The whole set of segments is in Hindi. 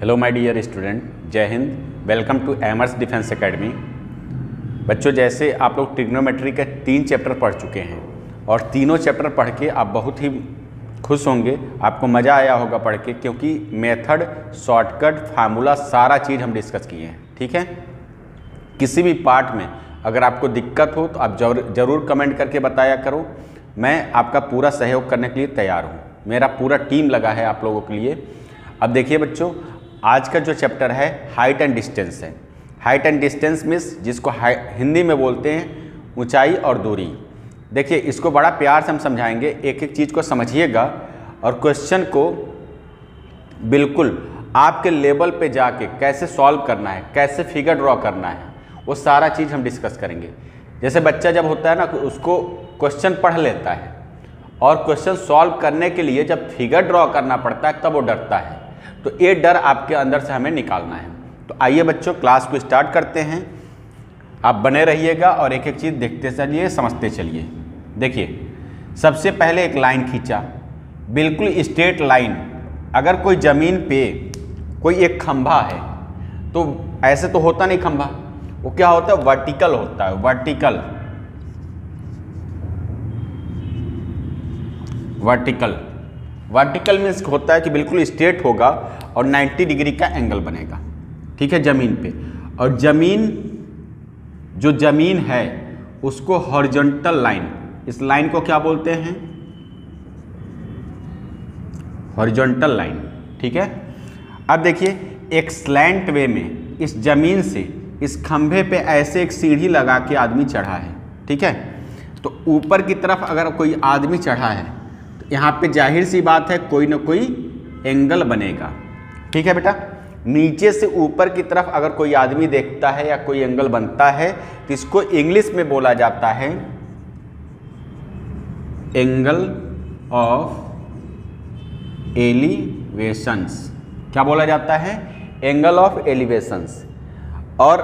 हेलो माय डियर स्टूडेंट, जय हिंद। वेलकम टू एमर्स डिफेंस एकेडमी। बच्चों, जैसे आप लोग ट्रिग्नोमेट्री के 3 चैप्टर पढ़ चुके हैं और तीनों चैप्टर पढ़ के आप बहुत ही खुश होंगे, आपको मज़ा आया होगा पढ़ के, क्योंकि मेथड, शॉर्टकट, फार्मूला सारा चीज़ हम डिस्कस किए हैं। ठीक है, किसी भी पार्ट में अगर आपको दिक्कत हो तो आप ज़रूर कमेंट करके बताया करो। मैं आपका पूरा सहयोग करने के लिए तैयार हूँ। मेरा पूरा टीम लगा है आप लोगों के लिए। अब देखिए बच्चों, आज का जो चैप्टर है हाइट एंड डिस्टेंस है। हाइट एंड डिस्टेंस मीन्स जिसको हिंदी में बोलते हैं ऊंचाई और दूरी। देखिए, इसको बड़ा प्यार से हम समझाएंगे, एक एक चीज़ को समझिएगा और क्वेश्चन को बिल्कुल आपके लेवल पे जाके कैसे सॉल्व करना है, कैसे फिगर ड्रॉ करना है, वो सारा चीज़ हम डिस्कस करेंगे। जैसे बच्चा जब होता है ना, उसको क्वेश्चन पढ़ लेता है और क्वेश्चन सॉल्व करने के लिए जब फिगर ड्रॉ करना पड़ता है तब वो डरता है। तो ये डर आपके अंदर से हमें निकालना है। तो आइए बच्चों, क्लास को स्टार्ट करते हैं। आप बने रहिएगा और एक एक चीज़ देखते चलिए, समझते चलिए। देखिए, सबसे पहले एक लाइन खींचा, बिल्कुल स्ट्रेट लाइन। अगर कोई ज़मीन पे कोई एक खंभा है तो ऐसे तो होता नहीं खंभा, वो क्या होता है, वर्टिकल होता है। वर्टिकल वर्टिकल वर्टिकल मीन्स होता है कि बिल्कुल स्ट्रेट होगा और 90 डिग्री का एंगल बनेगा। ठीक है, ज़मीन पे। और जो ज़मीन है उसको हॉरिजॉन्टल लाइन, इस लाइन को क्या बोलते हैं, हॉरिजॉन्टल लाइन। ठीक है, अब देखिए, एक स्लैंट वे में इस ज़मीन से इस खंभे पे ऐसे एक सीढ़ी लगा के आदमी चढ़ा है। ठीक है, तो ऊपर की तरफ अगर कोई आदमी चढ़ा है तो यहाँ पे जाहिर सी बात है कोई ना कोई एंगल बनेगा। ठीक है बेटा, नीचे से ऊपर की तरफ अगर कोई आदमी देखता है या कोई एंगल बनता है तो इसको इंग्लिश में बोला जाता है एंगल ऑफ एलिवेशंस। क्या बोला जाता है, एंगल ऑफ एलिवेशंस। और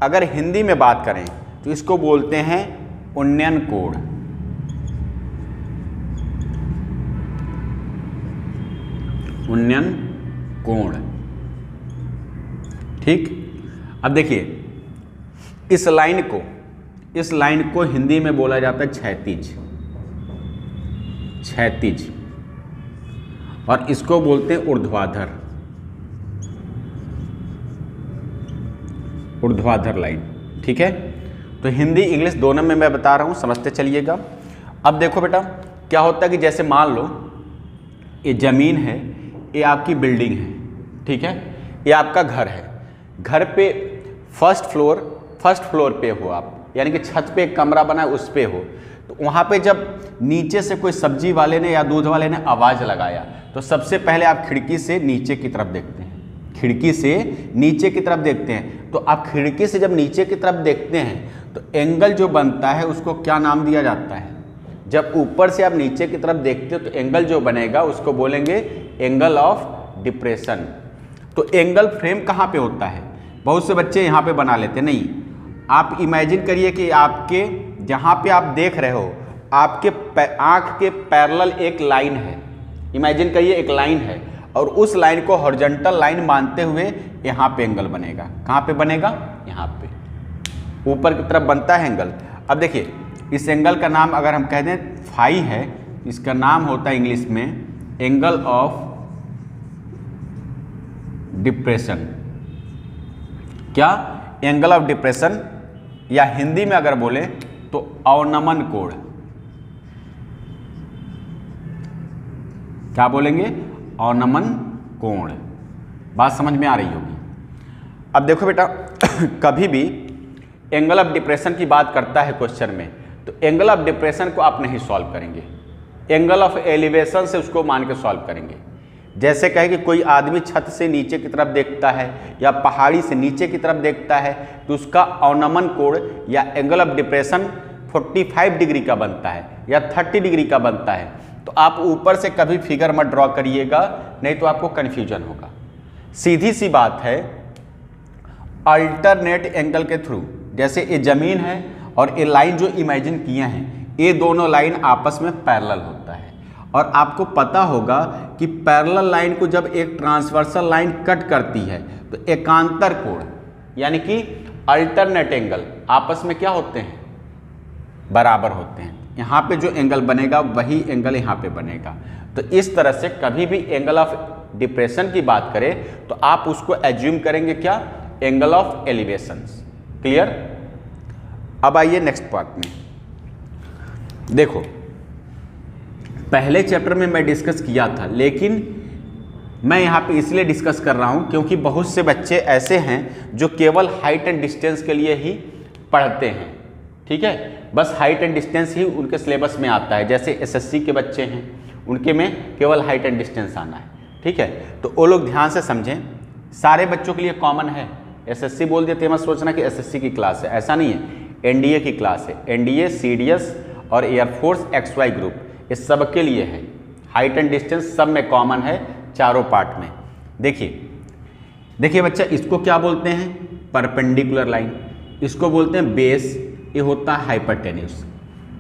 अगर हिंदी में बात करें तो इसको बोलते हैं उन्नयन कोण। उन्नयन कोण। ठीक, अब देखिए, इस लाइन को हिंदी में बोला जाता है क्षैतिज। क्षैतिज। और इसको बोलते हैं ऊर्ध्वाधर। ऊर्ध्वाधर लाइन। ठीक है, तो हिंदी इंग्लिश दोनों में मैं बता रहा हूं, समझते चलिएगा। अब देखो बेटा, क्या होता है कि जैसे मान लो ये ज़मीन है, ये आपकी बिल्डिंग है। ठीक है, ये आपका घर है। घर पे फर्स्ट फ्लोर पे हो आप, यानी कि छत पे एक कमरा बना है उस पे हो। तो वहाँ पे जब नीचे से कोई सब्जी वाले ने या दूध वाले ने आवाज़ लगाया तो सबसे पहले आप खिड़की से नीचे की तरफ देखते हैं। खिड़की से नीचे की तरफ देखते हैं। तो आप खिड़की से जब नीचे की तरफ देखते हैं तो एंगल जो बनता है उसको क्या नाम दिया जाता है। जब ऊपर से आप नीचे की तरफ देखते हो तो एंगल जो बनेगा उसको बोलेंगे एंगल ऑफ डिप्रेशन। तो एंगल फ्रेम कहाँ पे होता है, बहुत से बच्चे यहाँ पे बना लेते नहीं। आप इमेजिन करिए कि आपके जहाँ पे आप देख रहे हो, आपके आँख के पैरेलल एक लाइन है। इमेजिन करिए एक लाइन है और उस लाइन को हॉरिजॉन्टल लाइन मानते हुए यहाँ पे एंगल बनेगा। कहाँ पे बनेगा, यहाँ पे ऊपर की तरफ बनता है एंगल। अब देखिए, इस एंगल का नाम अगर हम कह दें फाई है, इसका नाम होता है इंग्लिश में एंगल ऑफ डिप्रेशन। क्या, एंगल ऑफ डिप्रेशन, या हिंदी में अगर बोले तो अवनमन कोण। क्या बोलेंगे, अवनमन कोण। बात समझ में आ रही होगी। अब देखो बेटा, कभी भी एंगल ऑफ डिप्रेशन की बात करता है क्वेश्चन में तो एंगल ऑफ डिप्रेशन को आप नहीं सॉल्व करेंगे, एंगल ऑफ एलिवेशन से उसको मान के सॉल्व करेंगे। जैसे कहे कि कोई आदमी छत से नीचे की तरफ देखता है या पहाड़ी से नीचे की तरफ देखता है तो उसका अवनमन कोण या एंगल ऑफ डिप्रेशन 45 डिग्री का बनता है या 30 डिग्री का बनता है। तो आप ऊपर से कभी फिगर मत ड्रॉ करिएगा, नहीं तो आपको कन्फ्यूजन होगा। सीधी सी बात है, अल्टरनेट एंगल के थ्रू, जैसे ये ज़मीन है और ये लाइन जो इमेजिन किए हैं, ये दोनों लाइन आपस में पैरेलल होता है। और आपको पता होगा कि पैरेलल लाइन को जब एक ट्रांसवर्सल लाइन कट करती है तो एकांतर कोण यानी कि अल्टरनेट एंगल आपस में क्या होते हैं, बराबर होते हैं। यहाँ पे जो एंगल बनेगा वही एंगल यहाँ पे बनेगा। तो इस तरह से कभी भी एंगल ऑफ डिप्रेशन की बात करें तो आप उसको एज्यूम करेंगे क्या, एंगल ऑफ एलिवेशंस। क्लियर। अब आइए नेक्स्ट पार्ट में। देखो पहले चैप्टर में मैं डिस्कस किया था, लेकिन मैं यहाँ पे इसलिए डिस्कस कर रहा हूँ क्योंकि बहुत से बच्चे ऐसे हैं जो केवल हाइट एंड डिस्टेंस के लिए ही पढ़ते हैं। ठीक है, बस हाइट एंड डिस्टेंस ही उनके सिलेबस में आता है। जैसे एसएससी के बच्चे हैं, उनके में केवल हाइट एंड डिस्टेंस आना है। ठीक है, तो वो लोग ध्यान से समझें, सारे बच्चों के लिए कॉमन है। एसएससी बोल देते हैं, मत सोचना कि एसएससी की क्लास है, ऐसा नहीं है। एनडीए की क्लास है। एनडीए, सीडीएस और एयरफोर्स XY ग्रुप, ये सब के लिए है। हाइट एंड डिस्टेंस सब में कॉमन है, चारों पार्ट में। देखिए बच्चा, इसको क्या बोलते हैं, परपेंडिकुलर लाइन। इसको बोलते हैं बेस, ये होता है हाइपोटेन्यूज,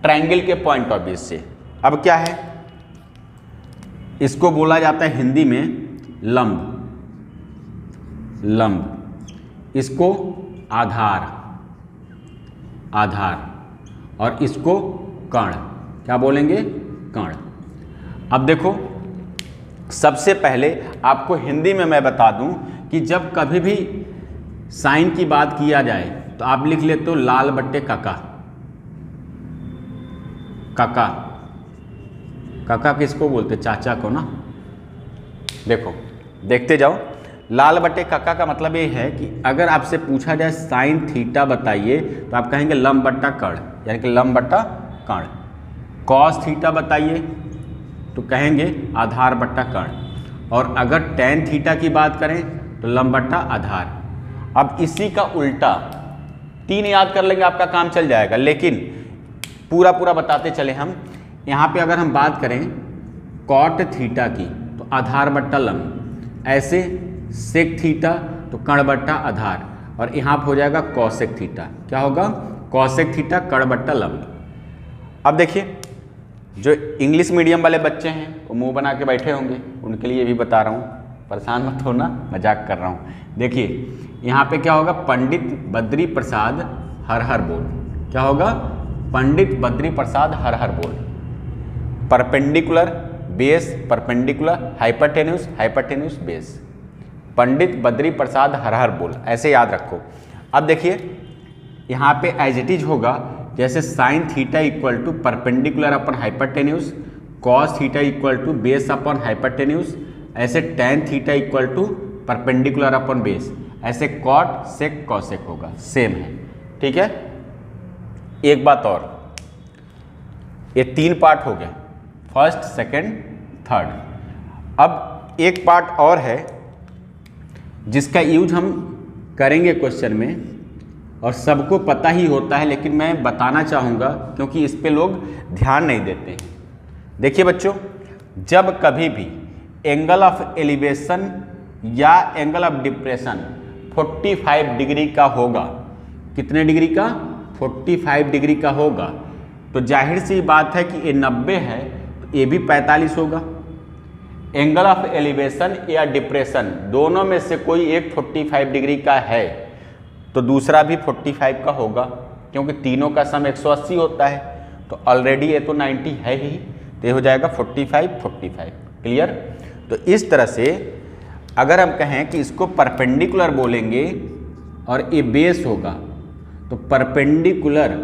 ट्रायंगल के पॉइंट ऑफ व्यू से। अब क्या है, इसको बोला जाता है हिंदी में लंब, इसको आधार, और इसको कर्ण, क्या बोलेंगे, कर्ण। अब देखो सबसे पहले आपको हिंदी में मैं बता दूं कि जब कभी भी साइन की बात किया जाए तो आप लिख लेते हो लाल बट्टे काका। काका किसको बोलते, चाचा को ना। देखो देखते जाओ, लाल बट्टे काका का मतलब ये है कि अगर आपसे पूछा जाए साइन थीटा बताइए तो आप कहेंगे लंब बट्टा कर्ण, यानी कि लंब बट्टा कर्ण। कॉस थीटा बताइए तो कहेंगे आधार बट्टा कर्ण। और अगर टेन थीटा की बात करें तो लंब बट्टा आधार। अब इसी का उल्टा 3 याद कर लेंगे, आपका काम चल जाएगा। लेकिन पूरा बताते चले हम। यहाँ पे अगर हम बात करें कॉट थीटा की तो आधार बट्टा लंब, ऐसे सेक थीटा तो कर्ण बट्टा आधार, और यहाँ पर हो जाएगा कॉसेक थीटा। क्या होगा, कॉसेक थीटा कर्ण बट्टा लंब। अब देखिए जो इंग्लिश मीडियम वाले बच्चे हैं वो मुंह बना के बैठे होंगे, उनके लिए भी बता रहा हूँ, परेशान मत होना, मजाक कर रहा हूँ। देखिए यहाँ पे क्या होगा, पंडित बद्री प्रसाद हर हर बोल। क्या होगा, पंडित बद्री प्रसाद हर हर बोल। Perpendicular base, perpendicular hypotenuse base, Pandit Badri Prasad हर हर बोल, ऐसे याद रखो। अब देखिए यहाँ पे एज इट इज होगा, जैसे sine theta equal to perpendicular upon hypotenuse, cos theta equal to base upon hypotenuse, ऐसे tan theta equal to perpendicular upon base, ऐसे कॉट सेक कॉसेक होगा, सेम है। ठीक है, एक बात और, ये 3 पार्ट हो गए, फर्स्ट, सेकंड, थर्ड। अब एक पार्ट और है जिसका यूज हम करेंगे क्वेश्चन में, और सबको पता ही होता है, लेकिन मैं बताना चाहूँगा क्योंकि इस पे लोग ध्यान नहीं देते हैं। देखिए बच्चों, जब कभी भी एंगल ऑफ एलिवेशन या एंगल ऑफ डिप्रेशन 45 डिग्री का होगा, कितने डिग्री का, 45 डिग्री का होगा, तो जाहिर सी बात है कि ये 90 है तो ये भी 45 होगा। एंगल ऑफ एलिवेशन या डिप्रेशन दोनों में से कोई एक 45 डिग्री का है तो दूसरा भी 45 का होगा, क्योंकि तीनों का सम 180 होता है। तो ऑलरेडी ये तो 90 है ही, तो ये हो जाएगा 45। क्लियर। तो इस तरह से अगर हम कहें कि इसको परपेंडिकुलर बोलेंगे और ये बेस होगा, तो परपेंडिकुलर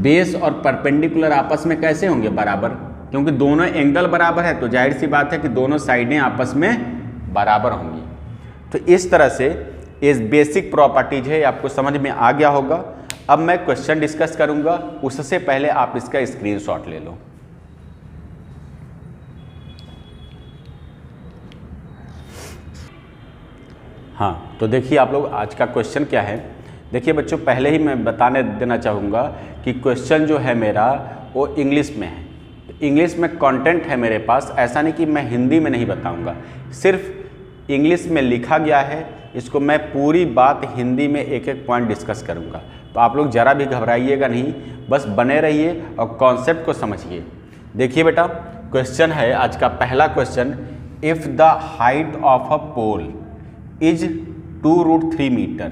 बेस और परपेंडिकुलर आपस में कैसे होंगे, बराबर, क्योंकि दोनों एंगल बराबर है तो जाहिर सी बात है कि दोनों साइडें आपस में बराबर होंगी। तो इस तरह से ये बेसिक प्रॉपर्टीज है, आपको समझ में आ गया होगा। अब मैं क्वेश्चन डिस्कस करूंगा, उससे पहले आप इसका स्क्रीनशॉट ले लो। हाँ, तो देखिए आप लोग आज का क्वेश्चन क्या है। देखिए बच्चों, पहले ही मैं बताने देना चाहूँगा कि क्वेश्चन जो है मेरा वो इंग्लिश में है। इंग्लिश में कंटेंट है मेरे पास, ऐसा नहीं कि मैं हिंदी में नहीं बताऊँगा, सिर्फ इंग्लिश में लिखा गया है। इसको मैं पूरी बात हिंदी में एक एक पॉइंट डिस्कस करूँगा, तो आप लोग ज़रा भी घबराइएगा नहीं, बस बने रहिए और कॉन्सेप्ट को समझिए। देखिए बेटा, क्वेश्चन है आज का पहला question, if the height of a pole is 2√3 metre.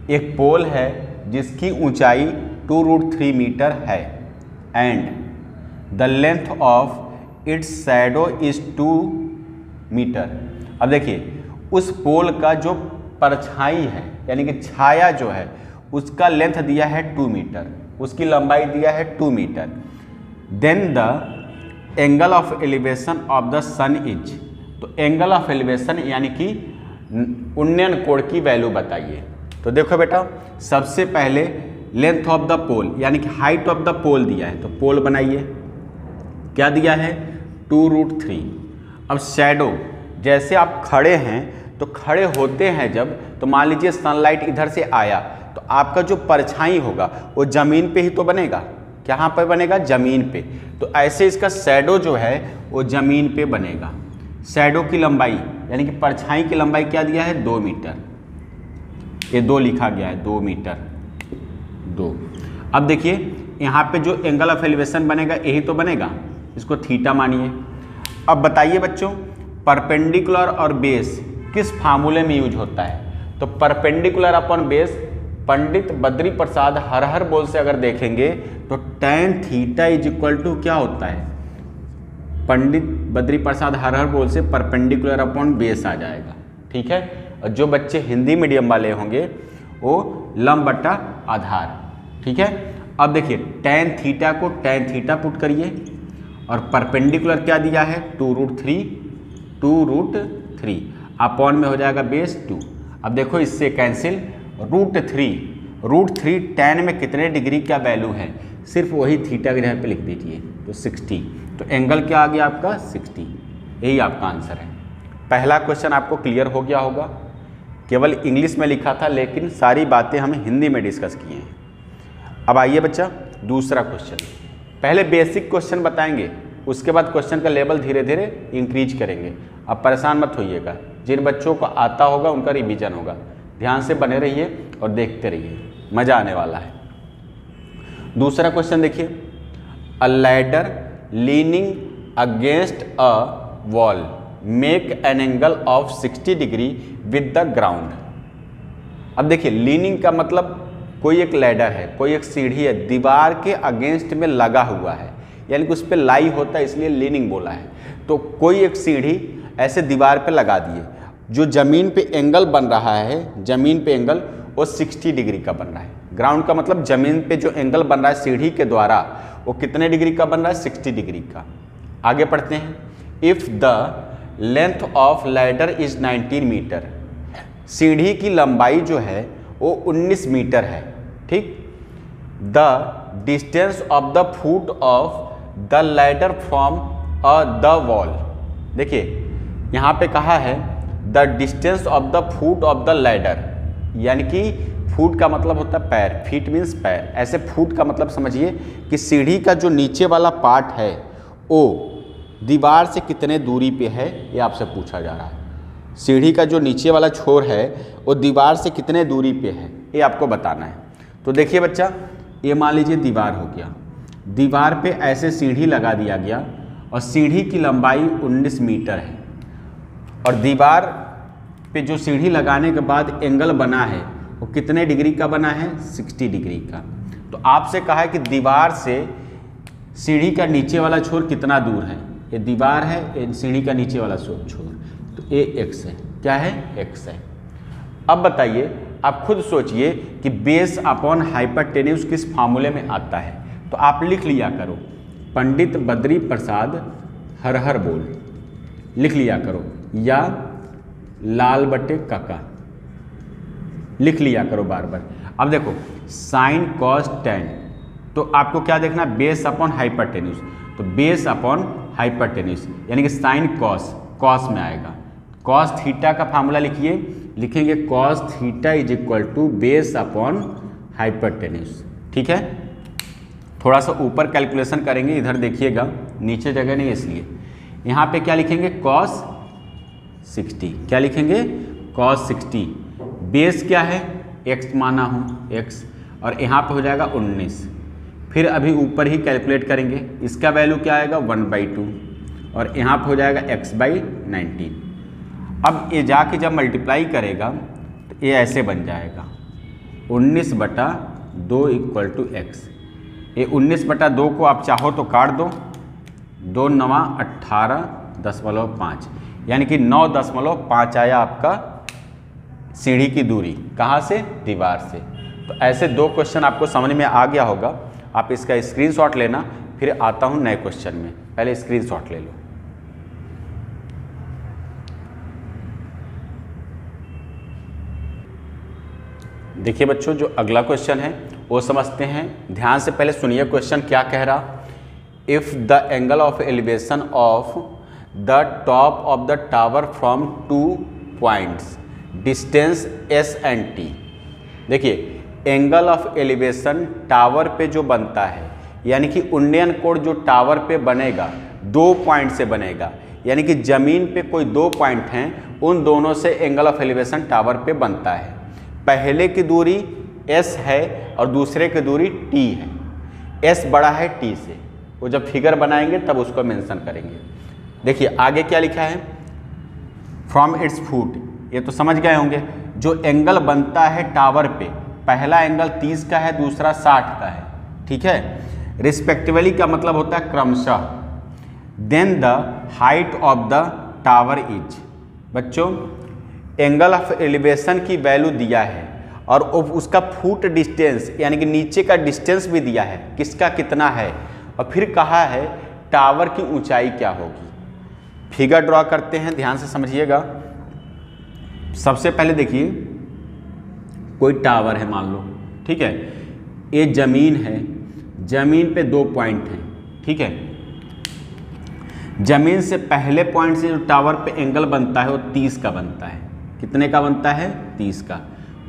एक पोल है जिसकी ऊंचाई 2√3 मीटर है and the length of its shadow is 2 metre. अब देखिए उस पोल का जो परछाई है यानी कि छाया जो है उसका लेंथ दिया है 2 मीटर, उसकी लंबाई दिया है 2 metre. Then the angle of elevation of the sun is, तो एंगल ऑफ एलिवेशन यानी कि उन्नयन कोण की वैल्यू बताइए। तो देखो बेटा सबसे पहले लेंथ ऑफ द पोल यानी कि हाइट ऑफ द पोल दिया है, तो पोल बनाइए, क्या दिया है 2√3। अब शैडो, जैसे आप खड़े हैं तो खड़े होते हैं जब, तो मान लीजिए सनलाइट इधर से आया तो आपका जो परछाई होगा वो ज़मीन पे ही तो बनेगा, कहाँ पर बनेगा ज़मीन पे, तो ऐसे इसका शैडो जो है वो ज़मीन पे बनेगा। शैडो की लंबाई यानी कि परछाई की लंबाई क्या दिया है 2 मीटर, ये 2 लिखा गया है 2 मीटर 2। अब देखिए यहाँ पे जो एंगल ऑफ एलिवेशन बनेगा यही तो बनेगा, इसको थीटा मानिए। अब बताइए बच्चों परपेंडिकुलर और बेस किस फार्मूले में यूज होता है, तो perpendicular upon base Pandit Badri Prasad हर बोल से अगर देखेंगे तो tan theta is equal to क्या होता है, पंडित बद्री प्रसाद हर बोल से परपेंडिकुलर अपॉन बेस आ जाएगा, ठीक है। और जो बच्चे हिंदी मीडियम वाले होंगे वो लंब बट्टा आधार, ठीक है। अब देखिए tan थीटा को tan थीटा पुट करिए और परपेंडिकुलर क्या दिया है 2√3 अपॉन में हो जाएगा बेस 2। अब देखो इससे कैंसिल, √3 tan में कितने डिग्री का वैल्यू है, सिर्फ वही थीटा के जगह पे लिख दीजिए तो 60, तो एंगल क्या आ गया आपका 60, यही आपका आंसर है। पहला क्वेश्चन आपको क्लियर हो गया होगा, केवल इंग्लिश में लिखा था लेकिन सारी बातें हम हिंदी में डिस्कस किए हैं। अब आइए बच्चा दूसरा क्वेश्चन, पहले बेसिक क्वेश्चन बताएंगे उसके बाद क्वेश्चन का लेवल धीरे धीरे इंक्रीज करेंगे। अब परेशान मत होइएगा, जिन बच्चों को आता होगा उनका रिवीजन होगा, ध्यान से बने रहिए और देखते रहिए, मज़ा आने वाला है। दूसरा क्वेश्चन देखिए, अ ladder leaning against a wall make an angle of 60 degree with the ground. अब देखिए लीनिंग का मतलब कोई एक लैडर है, कोई एक सीढ़ी है, दीवार के अगेंस्ट में लगा हुआ है यानी कि उस पर लाई होता है इसलिए लीनिंग बोला है। तो कोई एक सीढ़ी ऐसे दीवार पे लगा दिए, जो ज़मीन पे एंगल बन रहा है, ज़मीन पे एंगल वो 60 डिग्री का बन रहा है। ग्राउंड का मतलब ज़मीन पे जो एंगल बन रहा है सीढ़ी के द्वारा वो कितने डिग्री का बन रहा है 60 डिग्री का। आगे पढ़ते हैं, if the length of ladder is 19 metre, सीढ़ी की लंबाई जो है वो 19 मीटर है, ठीक। The distance of the foot of the ladder from the wall, देखिए यहाँ पे कहा है the distance of the foot of the ladder, यानी कि फुट का मतलब होता है पैर, फीट मीन्स पैर, ऐसे फुट का मतलब समझिए कि सीढ़ी का जो नीचे वाला पार्ट है वो दीवार से कितने दूरी पे है, ये आपसे पूछा जा रहा है। सीढ़ी का जो नीचे वाला छोर है वो दीवार से कितने दूरी पे है ये आपको बताना है। तो देखिए बच्चा, ये मान लीजिए दीवार हो गया, दीवार पे ऐसे सीढ़ी लगा दिया गया और सीढ़ी की लंबाई 19 मीटर है और दीवार पे जो सीढ़ी लगाने के बाद एंगल बना है वो कितने डिग्री का बना है 60 डिग्री का। तो आपसे कहा है कि दीवार से सीढ़ी का नीचे वाला छोर कितना दूर है, ये दीवार है, ये सीढ़ी का नीचे वाला छोर, तो ये x है, क्या है x है। अब बताइए आप खुद सोचिए कि बेस अपॉन हाइपोटेन्यूज किस फार्मूले में आता है, तो आप लिख लिया करो पंडित बद्री प्रसाद हर बोल लिख लिया करो, या लाल बटे काका लिख लिया करो बार बार। अब देखो साइन कॉस टेन, तो आपको क्या देखना, बेस अपॉन हाइपोटेन्यूज, तो बेस अपॉन हाइपोटेन्यूज यानी कि साइन कॉस, कॉस में आएगा। कॉस थीटा का फार्मूला लिखिए, लिखेंगे cos theta is equal to base upon hypotenuse, ठीक है। थोड़ा सा ऊपर कैलकुलेशन करेंगे, इधर देखिएगा नीचे जगह नहीं इसलिए। यहाँ पे क्या लिखेंगे कॉस 60, क्या लिखेंगे कॉस 60, बेस क्या है x माना हूँ x, और यहाँ पे हो जाएगा 19। फिर अभी ऊपर ही कैलकुलेट करेंगे, इसका वैल्यू क्या आएगा 1/2, और यहाँ पे हो जाएगा x/19। अब ये जाके जब मल्टीप्लाई करेगा तो ये ऐसे बन जाएगा 19/2 = x। ये 19/2 को आप चाहो तो काट दो, 2 × 9 = 18.5, यानी कि 9.5 आया आपका सीढ़ी की दूरी। कहाँ से? दीवार से। तो ऐसे 2 क्वेश्चन आपको समझ में आ गया होगा। आप इसका स्क्रीनशॉट लेना, फिर आता हूँ नए क्वेश्चन में। पहले स्क्रीनशॉट ले लो। देखिए बच्चों, जो अगला क्वेश्चन है वो समझते हैं। ध्यान से पहले सुनिए क्वेश्चन क्या कह रहा। If the angle of elevation of the top of the tower from 2 points distance s and t। देखिए, एंगल ऑफ एलिवेशन टावर पे जो बनता है, यानी कि उन्नयन कोण जो टावर पे बनेगा 2 पॉइंट से बनेगा, यानी कि ज़मीन पे कोई 2 पॉइंट हैं, उन दोनों से एंगल ऑफ एलिवेशन टावर पे बनता है। पहले की दूरी s है और दूसरे की दूरी t है। s बड़ा है t से, वो जब फिगर बनाएंगे तब उसको मेंशन करेंगे। देखिए आगे क्या लिखा है, फ्रॉम इट्स फुट, ये तो समझ गए होंगे। जो एंगल बनता है टावर पे, पहला एंगल 30 का है, दूसरा 60 का है, ठीक है। रिस्पेक्टिवली का मतलब होता है क्रमशः। Then the height of the tower is, बच्चों एंगल ऑफ एलिवेशन की वैल्यू दिया है और उसका फुट डिस्टेंस यानी कि नीचे का डिस्टेंस भी दिया है, किसका कितना है, और फिर कहा है टावर की ऊंचाई क्या होगी। फिगर ड्रॉ करते हैं, ध्यान से समझिएगा। सबसे पहले देखिए, कोई टावर है मान लो, ठीक है। ये जमीन है, जमीन पे 2 पॉइंट हैं, ठीक है। जमीन से पहले पॉइंट से जो टावर पे एंगल बनता है वो 30 का बनता है। कितने का बनता है? 30 का।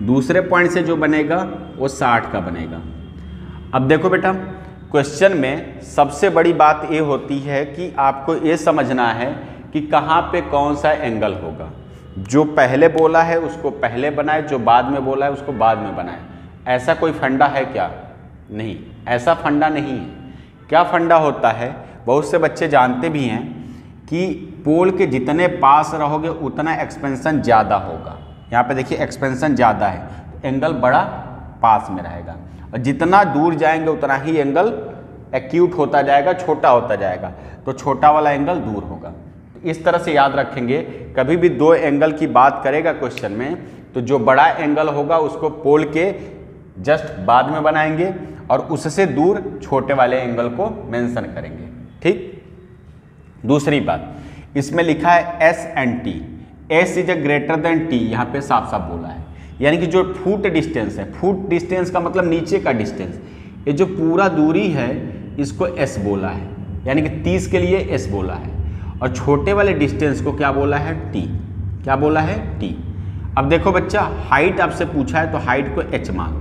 दूसरे पॉइंट से जो बनेगा वो 60 का बनेगा। अब देखो बेटा, क्वेश्चन में सबसे बड़ी बात ये होती है कि आपको ये समझना है कि कहाँ पे कौन सा एंगल होगा। जो पहले बोला है उसको पहले बनाए, जो बाद में बोला है उसको बाद में बनाए। ऐसा कोई फंडा है क्या? नहीं, ऐसा फंडा नहीं है। क्या फंडा होता है, बहुत से बच्चे जानते भी हैं कि पोल के जितने पास रहोगे उतना एक्सपेंशन ज़्यादा होगा। यहाँ पे देखिए एक्सपेंशन ज़्यादा है तो एंगल बड़ा पास में रहेगा, और जितना दूर जाएंगे उतना ही एंगल एक्यूट होता जाएगा, छोटा होता जाएगा, तो छोटा वाला एंगल दूर होगा। तो इस तरह से याद रखेंगे, कभी भी 2 एंगल की बात करेगा क्वेश्चन में तो जो बड़ा एंगल होगा उसको पोल के जस्ट बाद में बनाएंगे और उससे दूर छोटे वाले एंगल को मेंशन करेंगे, ठीक। दूसरी बात, इसमें लिखा है s and t, s is greater than t, यहाँ पे साफ साफ बोला है। यानी कि जो फुट डिस्टेंस है, फुट डिस्टेंस का मतलब नीचे का डिस्टेंस, ये जो पूरा दूरी है इसको s बोला है, यानी कि 30 के लिए s बोला है, और छोटे वाले डिस्टेंस को क्या बोला है? t। क्या बोला है? t। अब देखो बच्चा, हाइट आपसे पूछा है तो हाइट को h मान लो।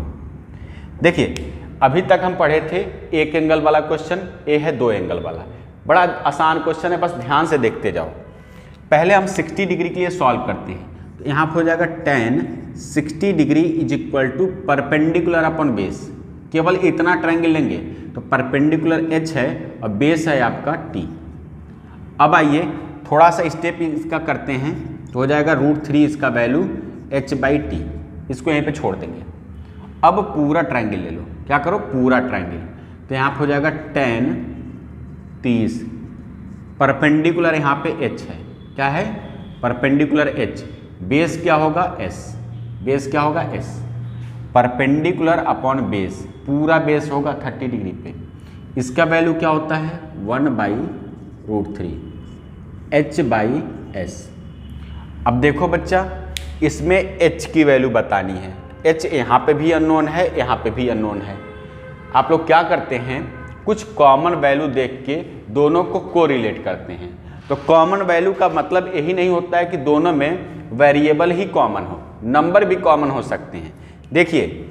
देखिए अभी तक हम पढ़े थे 1 एंगल वाला क्वेश्चन, ये है 2 एंगल वाला। बड़ा आसान क्वेश्चन है, बस ध्यान से देखते जाओ। पहले हम 60 डिग्री के लिए सॉल्व करते हैं, तो यहाँ पर हो जाएगा tan 60 degree is equal to perpendicular upon base. केवल इतना ट्रायंगल लेंगे तो परपेंडिकुलर h है और बेस है आपका t। अब आइए थोड़ा सा स्टेप इसका करते हैं, तो हो जाएगा √3 इसका वैल्यू h/t, इसको यहीं पे छोड़ देंगे। अब पूरा ट्रायंगल ले लो, क्या करो? पूरा ट्रायंगल। तो यहाँ पे हो जाएगा tan 30, परपेंडिकुलर यहाँ पे h है, क्या है? परपेंडिकुलर h, बेस क्या होगा? s, बेस क्या होगा? s, परपेंडिकुलर अपॉन बेस, पूरा बेस होगा 30 डिग्री पे। इसका वैल्यू क्या होता है? 1/√3 h/s। अब देखो बच्चा, इसमें h की वैल्यू बतानी है। h यहाँ पे भी अननोन है, यहाँ पे भी अननोन है। आप लोग क्या करते हैं, कुछ कॉमन वैल्यू देख के दोनों को कोरिलेट करते हैं। तो कॉमन वैल्यू का मतलब यही नहीं होता है कि दोनों में वेरिएबल ही कॉमन हो, नंबर भी कॉमन हो सकते हैं। देखिए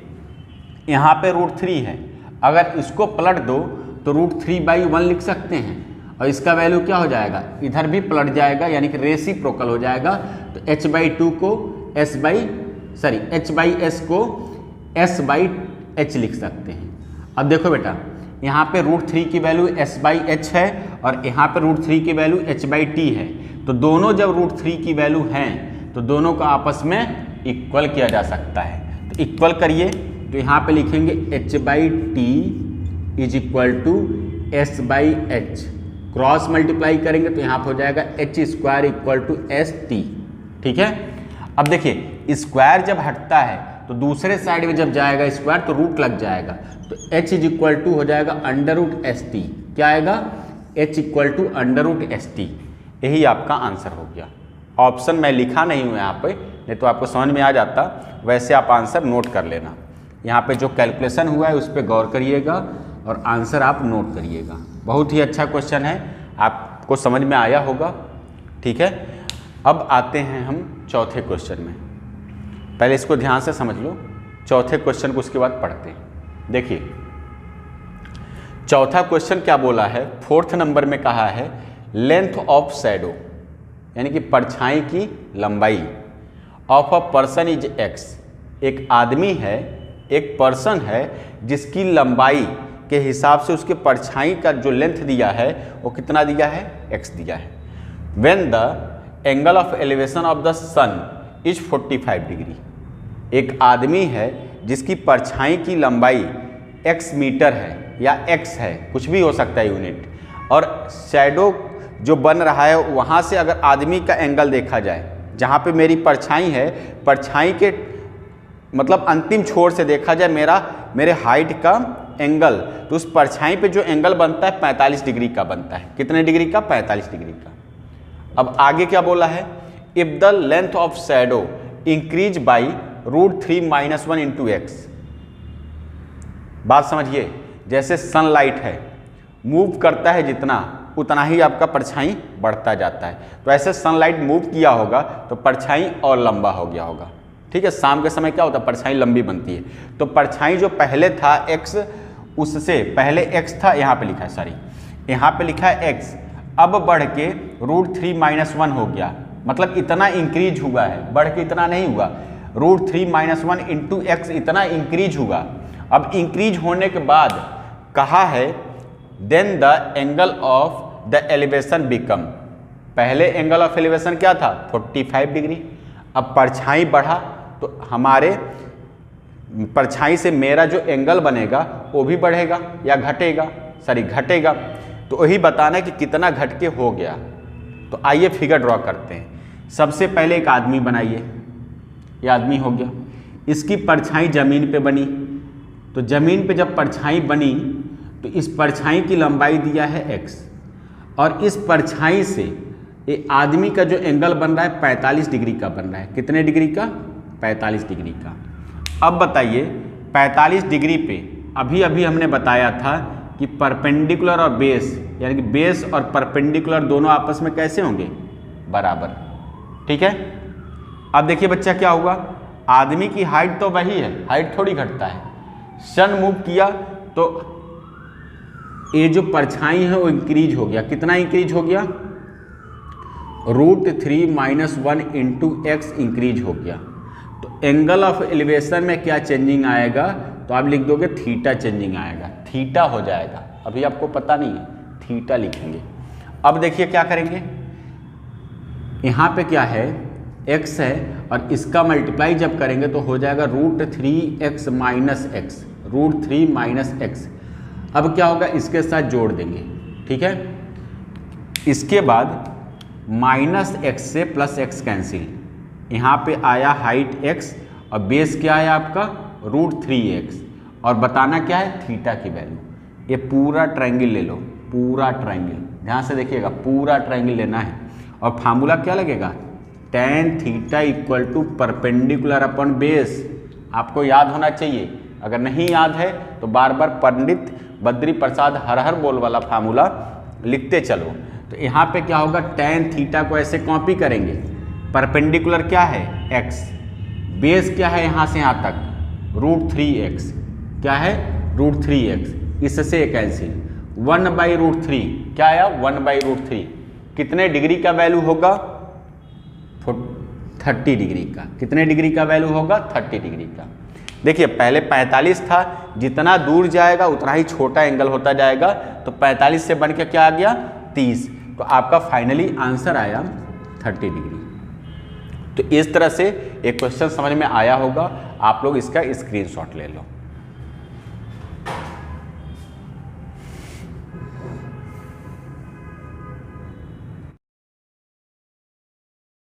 यहाँ पे √3 है, अगर इसको पलट दो तो √3/1 लिख सकते हैं, और इसका वैल्यू क्या हो जाएगा? इधर भी पलट जाएगा, यानी कि रेसिप्रोकल हो जाएगा। तो h/2 को h/s को s/h लिख सकते हैं। अब देखो बेटा, यहाँ पे √3 की वैल्यू s/h है और यहाँ पे √3 की वैल्यू h/t है। तो दोनों जब √3 की वैल्यू हैं तो दोनों को आपस में इक्वल किया जा सकता है। तो इक्वल करिए, तो यहाँ पे लिखेंगे h/t is equal to s/h, cross multiply करेंगे तो यहाँ पर हो जाएगा h² इक्वल टू st। ठीक है, अब देखिए स्क्वायर जब हटता है तो दूसरे साइड में जब जाएगा स्क्वायर तो रूट लग जाएगा, तो h इज इक्वल टू हो जाएगा √st। क्या आएगा? h equal to √st। यही आपका आंसर हो गया। ऑप्शन मैं लिखा नहीं हूँ यहाँ पे, नहीं तो आपको समझ में आ जाता। वैसे आप आंसर नोट कर लेना। यहाँ पे जो कैलकुलेशन हुआ है उस पर गौर करिएगा और आंसर आप नोट करिएगा। बहुत ही अच्छा क्वेश्चन है, आपको समझ में आया होगा। ठीक है, अब आते हैं हम चौथे क्वेश्चन में। पहले इसको ध्यान से समझ लो, चौथे क्वेश्चन को उसके बाद पढ़ते हैं। देखिए चौथा क्वेश्चन क्या बोला है, 4th नंबर में कहा है लेंथ ऑफ शैडो, यानी कि परछाई की लंबाई of a person is x। एक आदमी है, एक पर्सन है जिसकी लंबाई के हिसाब से उसके परछाई का जो लेंथ दिया है वो कितना दिया है? x दिया है। When the angle of elevation of the sun is 45 degree. एक आदमी है जिसकी परछाई की लंबाई x मीटर है या x है, कुछ भी हो सकता है यूनिट, और शैडो जो बन रहा है वहाँ से अगर आदमी का एंगल देखा जाए, जहाँ पे मेरी परछाई है, परछाई के मतलब अंतिम छोर से देखा जाए मेरे हाइट का एंगल, तो उस परछाई पे जो एंगल बनता है 45 डिग्री का बनता है। कितने डिग्री का? 45 डिग्री का। अब आगे क्या बोला है? If the length of shadow increase by √3 - 1 into x। बात समझिए, जैसे सनलाइट है, मूव करता है जितना उतना ही आपका परछाई बढ़ता जाता है। तो ऐसे सनलाइट मूव किया होगा तो परछाई और लंबा हो गया होगा। ठीक है, शाम के समय क्या होता है? परछाई लंबी बनती है। तो परछाई जो पहले था x, उससे पहले x था, यहाँ पे लिखा है, सॉरी यहाँ पे लिखा है x, अब बढ़ के √3 - 1 हो गया। मतलब इतना इंक्रीज हुआ है, बढ़ के इतना नहीं हुआ। √3 - 1 इंटू x इतना इंक्रीज हुआ। अब इंक्रीज होने के बाद कहा है then the angle of the elevation become. पहले एंगल ऑफ एलिवेशन क्या था? 45 डिग्री। अब परछाई बढ़ा तो हमारे परछाई से मेरा जो एंगल बनेगा वो भी बढ़ेगा या घटेगा? सॉरी घटेगा। तो वही बताना है कि कितना घट के हो गया। तो आइए फिगर ड्रॉ करते हैं। सबसे पहले एक आदमी बनाइए, ये आदमी हो गया। इसकी परछाई जमीन पे बनी, तो जमीन पे जब परछाई बनी तो इस परछाई की लंबाई दिया है x, और इस परछाई से ये आदमी का जो एंगल बन रहा है 45 डिग्री का बन रहा है। कितने डिग्री का? 45 डिग्री का। अब बताइए 45 डिग्री पे अभी अभी हमने बताया था कि परपेंडिकुलर और बेस, यानी कि बेस और परपेंडिकुलर दोनों आपस में कैसे होंगे? बराबर। ठीक है, अब देखिए बच्चा क्या हुआ, आदमी की हाइट तो वही है, हाइट थोड़ी घटता है। सन मूव किया तो ये जो परछाई है वो इंक्रीज हो गया। कितना इंक्रीज हो गया? √3 - 1 इंटू x इंक्रीज हो गया। तो एंगल ऑफ एलिवेशन में क्या चेंजिंग आएगा? तो आप लिख दोगे थीटा चेंजिंग आएगा, थीटा हो जाएगा। अभी आपको पता नहीं है, थीटा लिखेंगे। अब देखिए क्या करेंगे, यहाँ पे क्या है? x है और इसका मल्टीप्लाई जब करेंगे तो हो जाएगा √3x - x, √3 - x। अब क्या होगा? इसके साथ जोड़ देंगे। ठीक है, इसके बाद -x से +x कैंसिल। यहाँ पे आया हाइट x और बेस क्या है आपका? √3x, और बताना क्या है? थीटा की वैल्यू। ये पूरा ट्रायंगल ले लो, पूरा ट्रायंगल, ध्यान से देखिएगा, पूरा ट्रायंगल लेना है। और फार्मूला क्या लगेगा? tan theta equal to perpendicular upon base. आपको याद होना चाहिए, अगर नहीं याद है तो बार बार पंडित बद्री प्रसाद हर हर बोल वाला फार्मूला लिखते चलो। तो यहाँ पे क्या होगा? tan थीटा को ऐसे कॉपी करेंगे। परपेंडिकुलर क्या है? x, बेस क्या है यहाँ से यहाँ तक? √3x। क्या है? √3x। इससे कैंसिल, 1/√3 क्या आया? 1/√3। कितने डिग्री का वैल्यू होगा? 30 डिग्री का। कितने डिग्री का वैल्यू होगा? 30 डिग्री का। देखिए पहले 45 था, जितना दूर जाएगा उतना ही छोटा एंगल होता जाएगा, तो 45 से बन के क्या आ गया 30, तो आपका फाइनली आंसर आया 30 डिग्री। तो इस तरह से एक क्वेश्चन समझ में आया होगा, आप लोग इसका स्क्रीनशॉट ले लो।